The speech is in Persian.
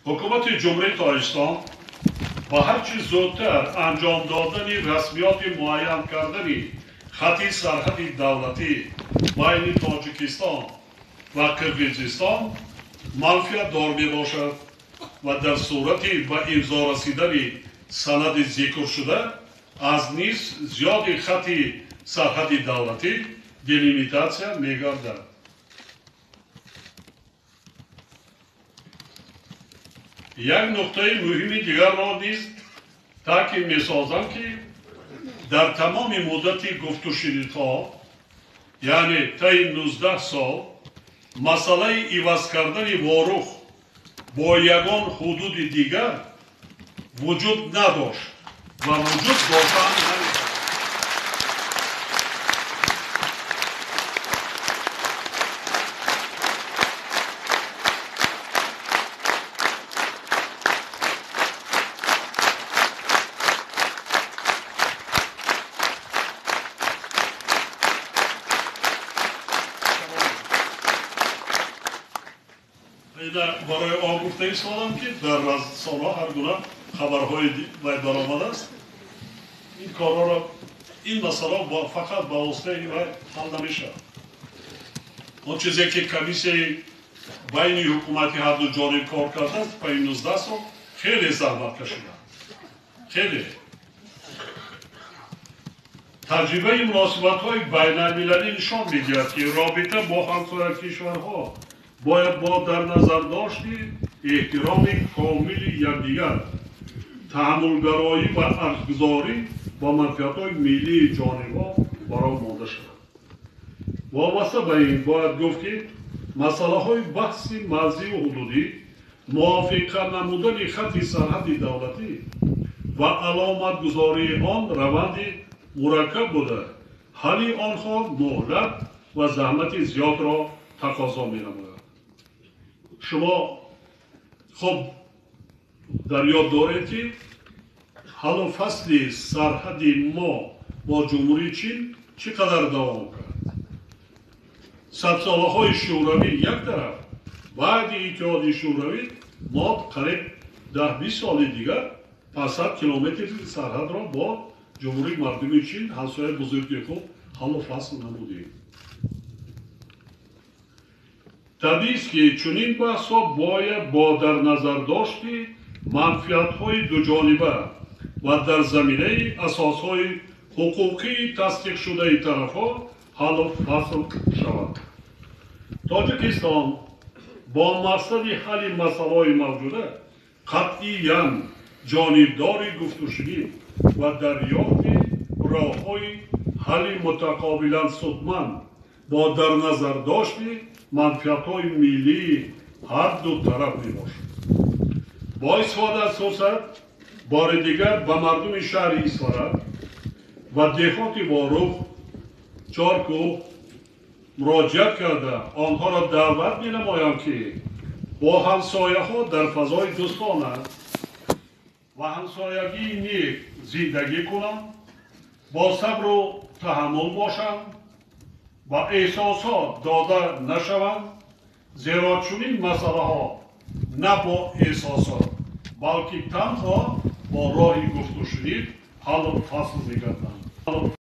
حکومت جمهوری تاجیکستان با هرچی زودتر انجام دادن رسمیات معین کردن خط سرحد دولتی بین تاجیکستان و قرقیزستان منفیت دار می باشد و در صورت به امضا رسیدن سند ذکر شده از نیز زیاد خط سرحد دولتی دلیمیتاسیا می گردد. یک نقطه مهم دیگر را نیز تاکید می سازم که در تمام مدت گفت و شنیدها یعنی طی 19 سال مسئله عوض کردن واروخ با یگان حدود دیگر وجود نداشت و وجود داشتن نمی‌کرد. برای آگفته ایستادم که در رسانه‌ها هر گونه خبرهای وی درآمده است. این کارها را این مسئله فقط با واسطه وی حل نمیشه. اون چیزی که کمیسیون بین حکومتی هر دو جانب کار کرده است پای 19 سال خیلی زحمت کشیده. خیلی تجربه مناسبت‌های بین‌المللی نشان می‌دهد که رابطه با همسایه کشورها باید با در نظر داشتی احترام کامل یکدیگر، تحملگرایی و ارزش‌گذاری با منفعت‌های ملی جانب‌ها برای مانده شود. وابسته به این باید گفت که مسئله‌های بحث مرزی و حدودی، موافقت نمودن خط سرحد دولتی و علامت‌گذاری آن روند مرکب بوده، حل آنها مهلت و زحمت زیاد را تقاضا می‌نماید. شما خب در یاد دارید که حل و فصل سرحد ما با جمهوری چین چقدر دوام کرد. سالهای شوروی یک طرف، بعد اتحاد شوروی ما قریب 10-20 سال دیگر 500 کیلومتر سرحد را با جمهوری مردمی چین همسایه بزرگی خود حل و فصل نمودیم. طبیعی است که چنین بحث‌ها باید با در نظر داشتی منفعت‌های دو جانبه و در زمینه اساس‌های حقوقی تصدیق شده طرف‌ها حل و فصل شود. تاجیکستان با مقصد حل مسائل موجوده قطعاً جانبدار گفت و شنید و دریافت راه‌های حل متقابلاً سودمند با در نظر داشتی منفعت‌های ملی هر دو طرف میباشد. با استفاده از فرصت بار دیگر به مردم شهر اسفارد و دهات واروخ چارکو مراجعت کرده آنها را دعوت می‌نمایم که با همسایه‌ها در فضای دوستانه و همسایگی نیک زندگی کنند، با صبر و تحمل باشند و احساسات داده نشوند، زیرا چنین مسئله ها نه با احساسات بلکه تنها با راه گفت و شنید حل و فصل می‌گردند.